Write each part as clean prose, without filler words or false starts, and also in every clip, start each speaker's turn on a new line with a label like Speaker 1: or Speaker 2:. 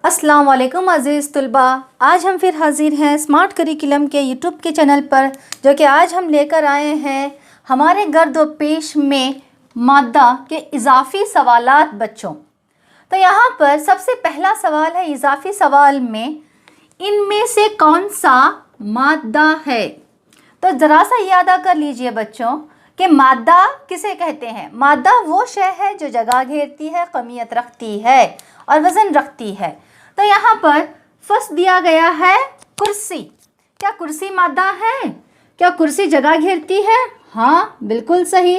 Speaker 1: अस्सलाम वालेकुम अज़ीज़ तलबा। आज हम फिर हाज़िर हैं स्मार्ट करिकुलम के यूट्यूब के चैनल पर, जो कि आज हम लेकर आए हैं हमारे गर्दोपेश में मादा के इजाफ़ी सवालात बच्चों। तो यहाँ पर सबसे पहला सवाल है इजाफ़ी सवाल में, इनमें से कौन सा मादा है? तो ज़रा सा याद कर लीजिए बच्चों कि मादा किसे कहते हैं। मादा वो शय है जो जगह घेरती है, कमियत रखती है और वज़न रखती है। तो यहाँ पर फर्स्ट दिया गया है कुर्सी। क्या कुर्सी मादा है? क्या कुर्सी जगह घेरती है? हाँ बिल्कुल सही,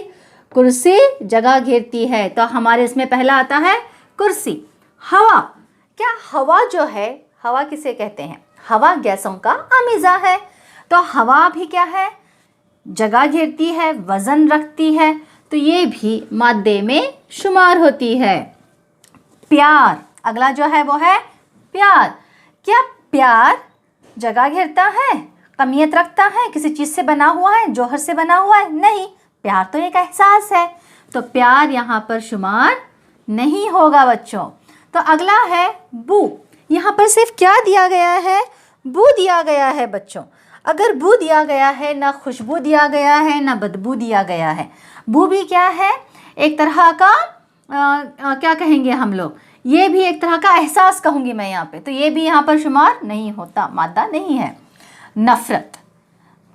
Speaker 1: कुर्सी जगह घेरती है। तो हमारे इसमें पहला आता है कुर्सी। हवा, क्या हवा जो है, हवा किसे कहते हैं? हवा गैसों का आमिज़ा है। तो हवा भी क्या है? जगह घेरती है, वज़न रखती है, तो ये भी मादे में शुमार होती है। प्यार, अगला जो है वो है प्यार। क्या प्यार जगह घेरता है, कमियत रखता है, किसी चीज़ से बना हुआ है, जौहर से बना हुआ है? नहीं, प्यार तो एक एहसास है, तो प्यार यहाँ पर शुमार नहीं होगा बच्चों। तो अगला है बू। यहाँ पर सिर्फ क्या दिया गया है? बू दिया गया है बच्चों। अगर बू दिया गया है, ना खुशबू दिया गया है, ना बदबू दिया गया है। बू भी क्या है? एक तरह का क्या कहेंगे हम लोग, ये भी एक तरह का एहसास कहूँगी मैं यहाँ पे, तो ये भी यहाँ पर शुमार नहीं होता, मादा नहीं है। नफ़रत,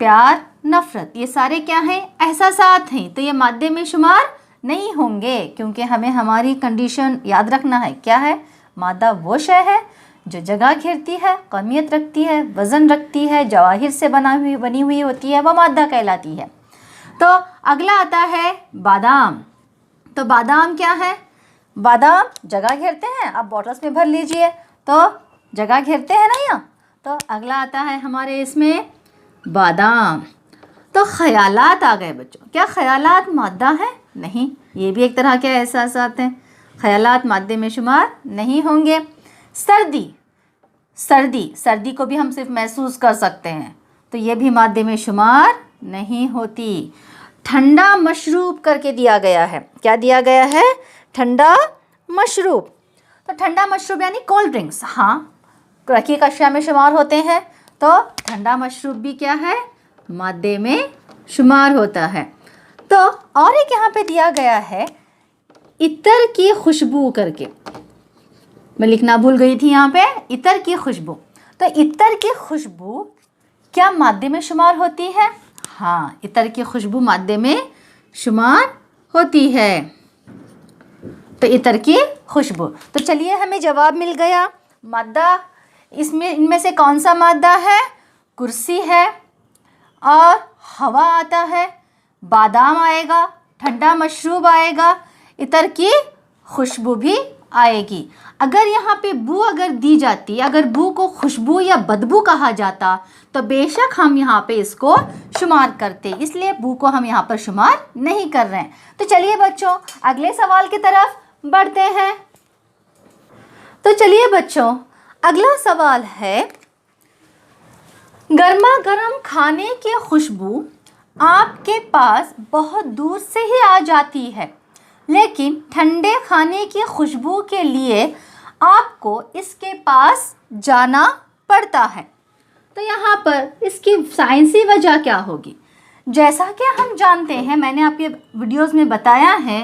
Speaker 1: प्यार, नफ़रत, ये सारे क्या हैं? एहसासात हैं, तो ये मादे में शुमार नहीं होंगे, क्योंकि हमें हमारी कंडीशन याद रखना है। क्या है? मादा वो शय है जो जगह घेरती है, कमियत रखती है, वज़न रखती है, जवाहिर से बनी हुई होती है, वह मादा कहलाती है। तो अगला आता है बादाम। तो बादाम क्या है? बादाम जगह घेरते हैं, आप बॉटल्स में भर लीजिए तो जगह घेरते हैं ना यहाँ। तो अगला आता है हमारे इसमें बादाम। तो ख़यालात आ गए बच्चों। क्या ख़यालात मादा है? नहीं, ये भी एक तरह के एहसासात हैं, ख़यालात मादे में शुमार नहीं होंगे। सर्दी, सर्दी को भी हम सिर्फ महसूस कर सकते हैं, तो ये भी मादे में शुमार नहीं होती। ठंडा मशरूब करके दिया गया है। क्या दिया गया है? ठंडा मशरूब। तो ठंडा मशरूब यानी कोल्ड ड्रिंक्स, हाँ रखीक अशिया में शुमार होते हैं, तो ठंडा मशरूब भी क्या है? मादे में शुमार होता है। तो और एक यहाँ पे दिया गया है इत्र की खुशबू करके, मैं लिखना भूल गई थी यहाँ पे, इत्र की खुशबू। तो इत्र की खुशबू क्या मादे में शुमार होती है? हाँ, इत्र की खुशबू मादे में शुमार होती है। तो इत्र की खुशबू। तो चलिए हमें जवाब मिल गया। मादा इसमें, इनमें से कौन सा मादा है? कुर्सी है और हवा आता है, बादाम आएगा, ठंडा मशरूब आएगा, इत्र की खुशबू भी आएगी। अगर यहाँ पे बू अगर दी जाती, अगर बू को खुशबू या बदबू कहा जाता, तो बेशक हम यहाँ पे इसको शुमार करते, इसलिए बू को हम यहाँ पर शुमार नहीं कर रहे हैं। तो चलिए बच्चों अगले सवाल की तरफ बढ़ते हैं। तो चलिए बच्चों अगला सवाल है, गर्मा गर्म खाने की खुशबू आपके पास बहुत दूर से ही आ जाती है, लेकिन ठंडे खाने की खुशबू के लिए आपको इसके पास जाना पड़ता है। तो यहाँ पर इसकी साइंसी वजह क्या होगी? जैसा कि हम जानते हैं, मैंने आपके वीडियोस में बताया है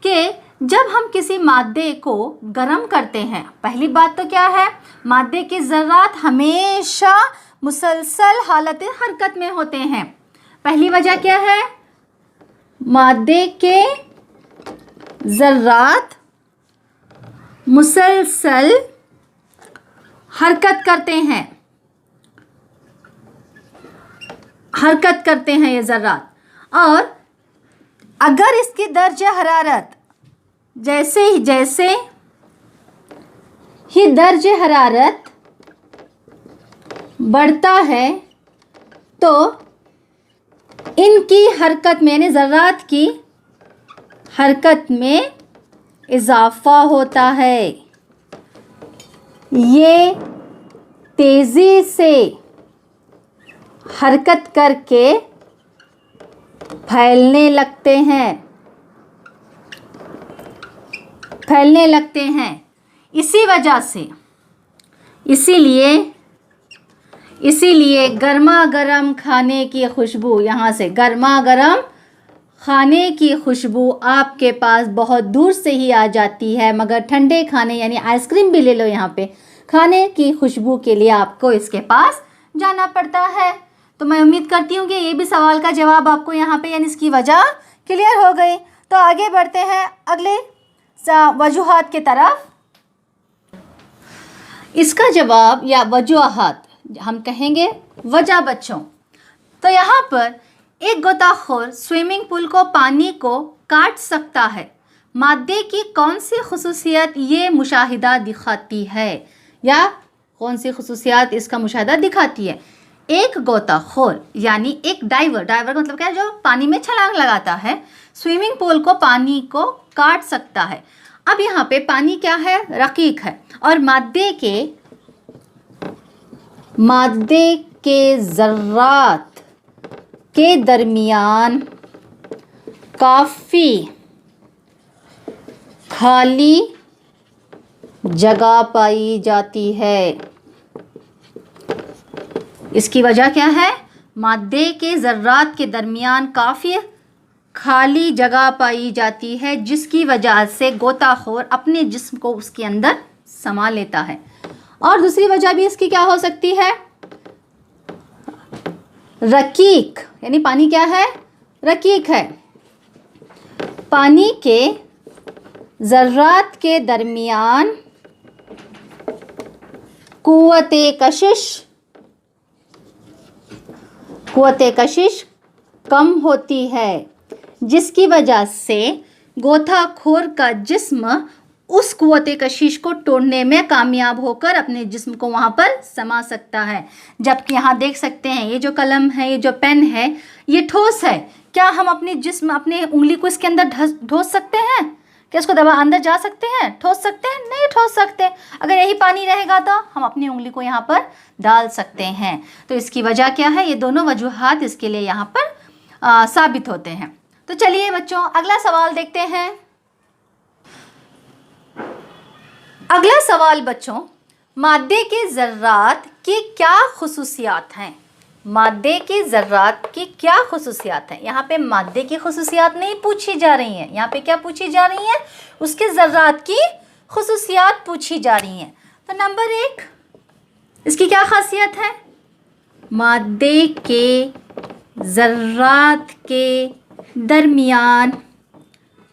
Speaker 1: कि जब हम किसी मादे को गर्म करते हैं, पहली बात तो क्या है? मादे के ज़र्रात हमेशा मुसलसल हालत हरकत में होते हैं। पहली वजह क्या है? मादे के ज़र्रात मुसलसल हरकत करते हैं ये ज़र्रात। और अगर इसकी दर्जा हरारत जैसे ही दर्जे हरारत बढ़ता है, तो इनकी हरकत में यानी ज़र्रात की हरकत में इजाफ़ा होता है। ये तेज़ी से हरकत करके फैलने लगते हैं। इसी वजह से इसीलिए गर्मा गर्म खाने की खुशबू, यहाँ से गर्मा गर्म खाने की खुशबू आपके पास बहुत दूर से ही आ जाती है, मगर ठंडे खाने यानी आइसक्रीम भी ले लो, यहाँ पे खाने की खुशबू के लिए आपको इसके पास जाना पड़ता है। तो मैं उम्मीद करती हूँ कि ये भी सवाल का जवाब आपको यहाँ पे यानी इसकी वजह क्लियर हो गई। तो आगे बढ़ते हैं अगले वजूहात की तरफ। इसका जवाब या वजूहात हम कहेंगे वजह बच्चों। तो यहाँ पर एक गोताखोर स्विमिंग पूल को पानी को काट सकता है, मादे की कौन सी खुसूसियत ये मुशाहिदा दिखाती है, या कौन सी खुसूसियत इसका मुशाहिदा दिखाती है। एक गोताखोर यानी एक डाइवर का मतलब क्या है, जो पानी में छलांग लगाता है, स्विमिंग पूल को पानी को काट सकता है। अब यहाँ पे पानी क्या है, रकीक है, और मादे के ज़र्रात के दरमियान काफ़ी खाली जगह पाई जाती है। इसकी वजह क्या है, मादे के ज़र्रात के दरमियान काफ़ी खाली जगह पाई जाती है, जिसकी वजह से गोताखोर अपने जिस्म को उसके अंदर समा लेता है। और दूसरी वजह भी इसकी क्या हो सकती है, रकीक, यानी पानी क्या है, रकीक है। पानी के ज़र्रात के दरमियान कुव्वते कशिश कम होती है, जिसकी वजह से गोताखोर का जिस्म उस कुव्वते कशिश को तोड़ने में कामयाब होकर अपने जिस्म को वहाँ पर समा सकता है। जबकि यहाँ देख सकते हैं ये जो कलम है, ये जो पेन है, ये ठोस है। क्या हम अपने जिस्म, अपने उंगली को इसके अंदर ठोस सकते हैं? क्या इसको दबा अंदर जा सकते हैं, ठोस सकते हैं? नहीं ठोस सकते। अगर यही पानी रहेगा तो हम अपनी उंगली को यहाँ पर डाल सकते हैं। तो इसकी वजह क्या है, ये दोनों वजूहात इसके लिए यहाँ पर साबित होते हैं। तो चलिए बच्चों अगला सवाल देखते हैं। अगला सवाल बच्चों, मादे के ज़र्रात की क्या खुसूसियात हैं? मादे के ज़र्रात की क्या खुसूसियात हैं? यहाँ पे मादे की खुसूसियात नहीं पूछी जा रही हैं, यहाँ पे क्या पूछी जा रही हैं, उसके ज़र्रात की खुसूसियात पूछी जा रही हैं। तो नंबर 1, इसकी क्या खासियत है? मादे के ज़र्रात के दरमियान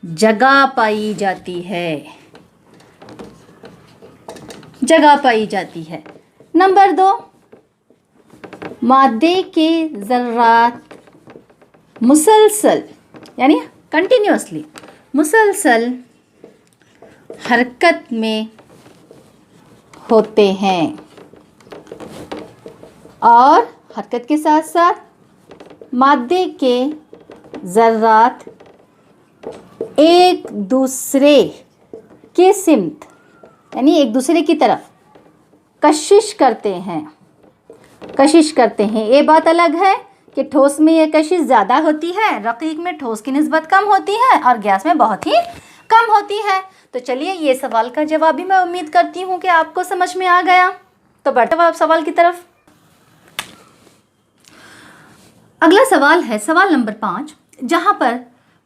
Speaker 1: जगह पाई जाती है, जगह पाई जाती है। नंबर 2, मादे के ज़र्रात मुसलसल यानी कंटिन्यूसली मुसलसल हरकत में होते हैं, और हरकत के साथ साथ मादे के ज़र्रात एक दूसरे के सिमत यानी एक दूसरे की तरफ कशिश करते हैं। ये बात अलग है कि ठोस में ये कशिश ज़्यादा होती है, रकीक में ठोस की निस्बत कम होती है, और गैस में बहुत ही कम होती है। तो चलिए ये सवाल का जवाब भी मैं उम्मीद करती हूँ कि आपको समझ में आ गया। तो बढ़ते हैं आप सवाल की तरफ। अगला सवाल है सवाल नंबर 5, जहाँ पर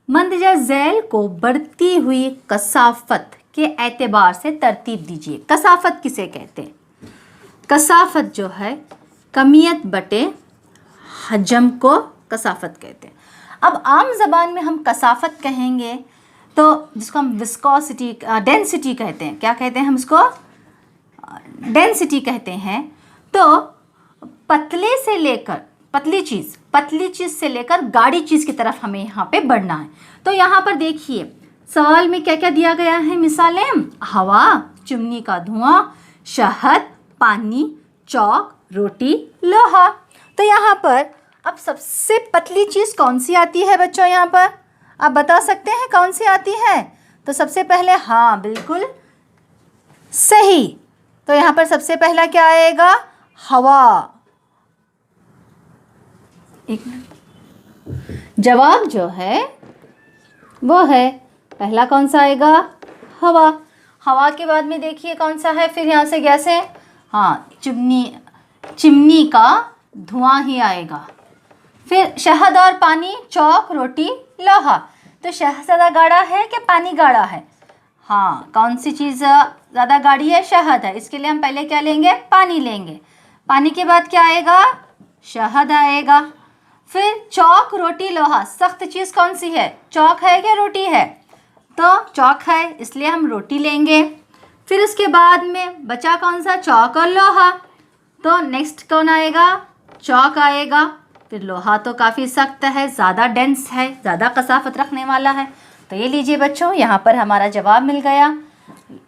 Speaker 1: मंदजा झैल को बढ़ती हुई कसाफत के एतबार से तरतीब दीजिए। कसाफत किसे कहते हैं? कसाफत जो है कमियत बटे हजम को कसाफत कहते हैं। अब आम ज़बान में हम कसाफत कहेंगे तो जिसको हम विस्कोसिटी डेंसिटी कहते हैं। क्या कहते हैं हम इसको? डेंसिटी कहते हैं। तो पतले से लेकर पतली चीज़ से लेकर गाढ़ी चीज़ की तरफ हमें यहाँ पे बढ़ना है। तो यहाँ पर देखिए सवाल में क्या क्या दिया गया है मिसालें, हवा, चिमनी का धुआं, शहद, पानी, चौक, रोटी, लोहा। तो यहाँ पर अब सबसे पतली चीज़ कौन सी आती है बच्चों? यहाँ पर आप बता सकते हैं कौन सी आती है? तो सबसे पहले, हाँ बिल्कुल सही, तो यहाँ पर सबसे पहला क्या आएगा? हवा। एक जवाब जो है वो है पहला कौन सा आएगा? हवा। हवा के बाद में देखिए कौन सा है, फिर यहाँ से गैसें, हाँ, चिमनी का धुआं ही आएगा। फिर शहद और पानी, चौक, रोटी, लोहा। तो शहद ज़्यादा गाढ़ा है कि पानी गाढ़ा है? हाँ, कौन सी चीज़ ज़्यादा गाढ़ी है? शहद है। इसके लिए हम पहले क्या लेंगे? पानी लेंगे। पानी के बाद क्या आएगा? शहद आएगा। फिर चौक, रोटी, लोहा। सख्त चीज़ कौन सी है? चौक है क्या रोटी है? तो चौक है, इसलिए हम रोटी लेंगे। फिर उसके बाद में बचा कौन सा? चौक और लोहा। तो नेक्स्ट कौन आएगा? चौक आएगा। फिर लोहा तो काफ़ी सख्त है, ज़्यादा डेंस है, ज़्यादा कसाफत रखने वाला है। तो ये लीजिए बच्चों, यहाँ पर हमारा जवाब मिल गया,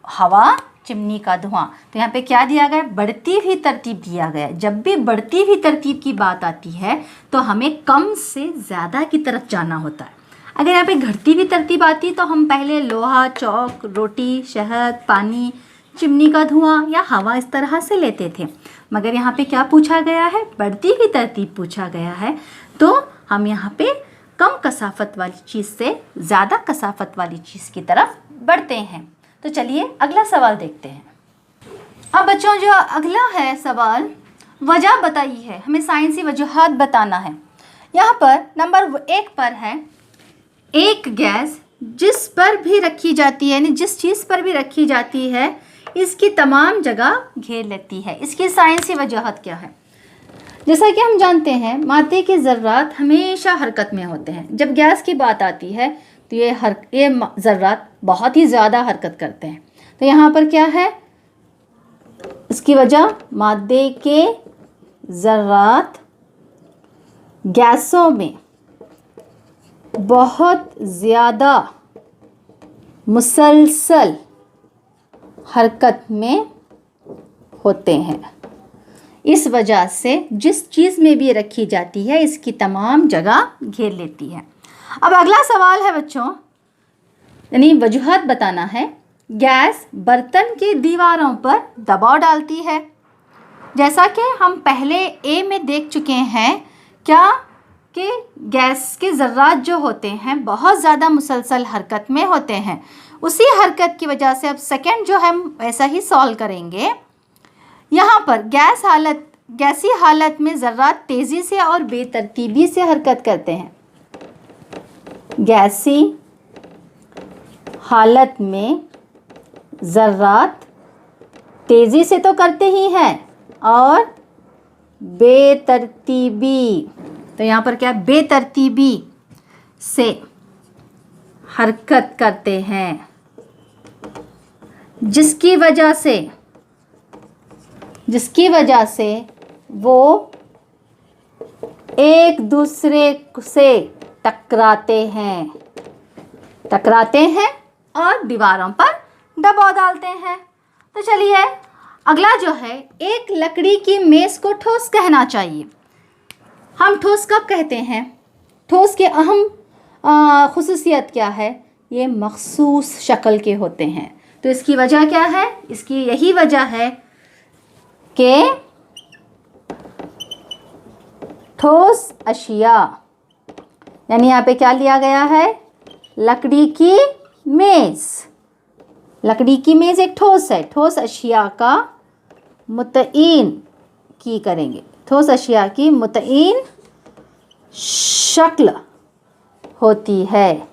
Speaker 1: हवा, चिमनी का धुआं। तो यहाँ पे क्या दिया गया? बढ़ती हुई तरतीब दिया गया। जब भी बढ़ती हुई तरतीब की बात आती है तो हमें कम से ज़्यादा की तरफ जाना होता है। अगर यहाँ पे घटती हुई तरतीब आती तो हम पहले लोहा, चौक, रोटी, शहद, पानी, चिमनी का धुआं या हवा इस तरह से लेते थे। मगर यहाँ पे क्या पूछा गया है? बढ़ती हुई तरतीब पूछा गया है। तो हम यहाँ पे कम कसाफत वाली चीज़ से ज़्यादा कसाफत वाली चीज़ की तरफ बढ़ते हैं। तो चलिए अगला सवाल देखते हैं। अब बच्चों जो अगला है सवाल, वजह बताई है, हमें साइंसी वजूहात बताना है। यहाँ पर नंबर 1 पर है, एक गैस जिस पर भी रखी जाती है, यानी जिस चीज़ पर भी रखी जाती है, इसकी तमाम जगह घेर लेती है। इसकी साइंसी वजूहत क्या है? जैसा कि हम जानते हैं मादे के ज़र्रात हमेशा हरकत में होते हैं। जब गैस की बात आती है तो ये ज़र्रात बहुत ही ज़्यादा हरकत करते हैं। तो यहाँ पर क्या है इसकी वजह? मादे के ज़र्रात गैसों में बहुत ज़्यादा मुसलसल हरकत में होते हैं। इस वजह से जिस चीज़ में भी रखी जाती है इसकी तमाम जगह घेर लेती है। अब अगला सवाल है बच्चों, यानी वजूहत बताना है। गैस बर्तन की दीवारों पर दबाव डालती है। जैसा कि हम पहले ए में देख चुके हैं क्या कि गैस के ज़र्रात जो होते हैं बहुत ज़्यादा मुसलसल हरकत में होते हैं। उसी हरकत की वजह से अब सेकंड जो हम ऐसा ही सॉल्व करेंगे। यहाँ पर गैसी हालत में ज़र्रात तेज़ी से और बेतरतीबी से हरकत करते हैं। गैसी हालत में ज़र्रात तेज़ी से तो करते ही हैं और बेतरतीबी, तो यहाँ पर क्या? बेतरतीबी से हरकत करते हैं, जिसकी वजह से वो एक दूसरे से टकराते हैं और दीवारों पर दबाव डालते हैं। तो चलिए अगला जो है, एक लकड़ी की मेज़ को ठोस कहना चाहिए। हम ठोस कब कहते हैं? ठोस के अहम खुसूसियत क्या है? ये मखसूस शक्ल के होते हैं। तो इसकी वजह क्या है? इसकी यही वजह है कि ठोस अशिया, यानी यहाँ पे क्या लिया गया है? लकड़ी की मेज़। लकड़ी की मेज़ एक ठोस है। ठोस अशिया का मुतईन की करेंगे, ठोस अशिया की मुतईन शक्ल होती है,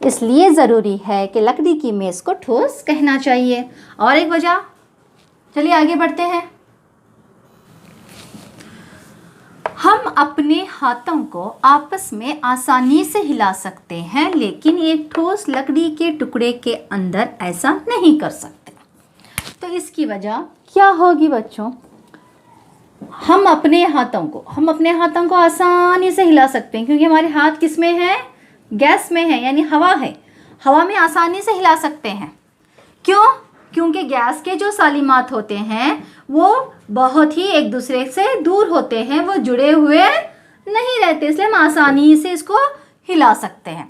Speaker 1: इसलिए ज़रूरी है कि लकड़ी की मेज़ को ठोस कहना चाहिए। और एक वजह, चलिए आगे बढ़ते हैं। हम अपने हाथों को आपस में आसानी से हिला सकते हैं, लेकिन एक ठोस लकड़ी के टुकड़े के अंदर ऐसा नहीं कर सकते। तो इसकी वजह क्या होगी बच्चों? हम अपने हाथों को आसानी से हिला सकते हैं क्योंकि हमारे हाथ किस में है? गैस में है, यानी हवा है। हवा में आसानी से हिला सकते हैं। क्यों? क्योंकि गैस के जो सालिमात होते हैं वो बहुत ही एक दूसरे से दूर होते हैं, वो जुड़े हुए नहीं रहते, इसलिए हम आसानी से इसको हिला सकते हैं।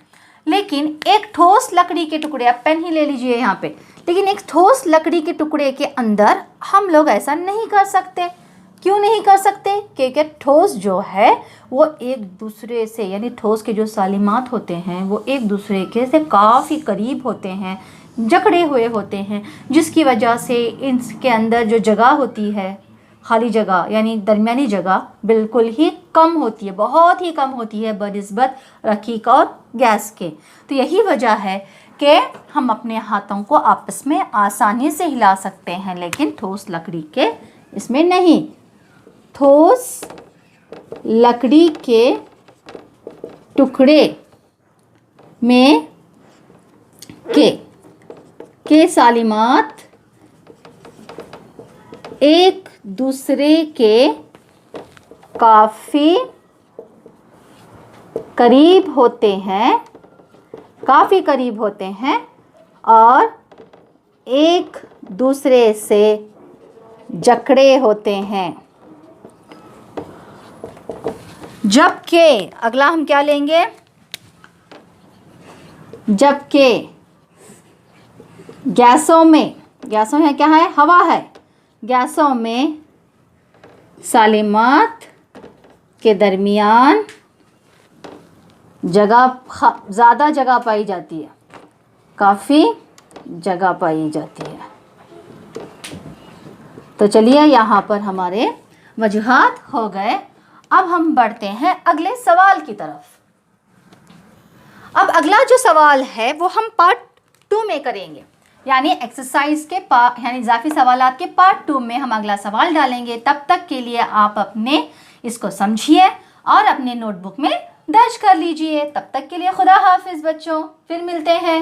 Speaker 1: लेकिन एक ठोस लकड़ी के टुकड़े, आप पेन ही ले लीजिए यहाँ पे, लेकिन एक ठोस लकड़ी के टुकड़े के अंदर हम लोग ऐसा नहीं कर सकते। क्यों नहीं कर सकते? क्योंकि ठोस जो है वो एक दूसरे से, यानी ठोस के जो सालिमात होते हैं वो एक दूसरे के से काफ़ी करीब होते हैं, जकड़े हुए होते हैं, जिसकी वजह से इनके अंदर जो जगह होती है, खाली जगह यानी दरमियानी जगह बिल्कुल ही कम होती है, बहुत ही कम होती है बनिस्बत रकीक और गैस के। तो यही वजह है कि हम अपने हाथों को आपस में आसानी से हिला सकते हैं, लेकिन ठोस लकड़ी के इसमें नहीं। ठोस लकड़ी के टुकड़े में के सालिमात एक दूसरे के काफ़ी करीब होते हैं और एक दूसरे से जकड़े होते हैं। जबकि अगला हम क्या लेंगे, जबकि गैसों में क्या है, हवा है, गैसों में सालिमात के दरमियान ज़्यादा जगह पाई जाती है, काफ़ी जगह पाई जाती है। तो चलिए यहाँ पर हमारे वजूहात हो गए। अब हम बढ़ते हैं अगले सवाल की तरफ। अब अगला जो सवाल है वो हम पार्ट 2 में करेंगे, यानी एक्सरसाइज के यानी इजाफी सवालात के पार्ट 2 में हम अगला सवाल डालेंगे। तब तक के लिए आप अपने इसको समझिए और अपने नोटबुक में दर्ज कर लीजिए। तब तक के लिए खुदा हाफिज़ बच्चों, फिर मिलते हैं।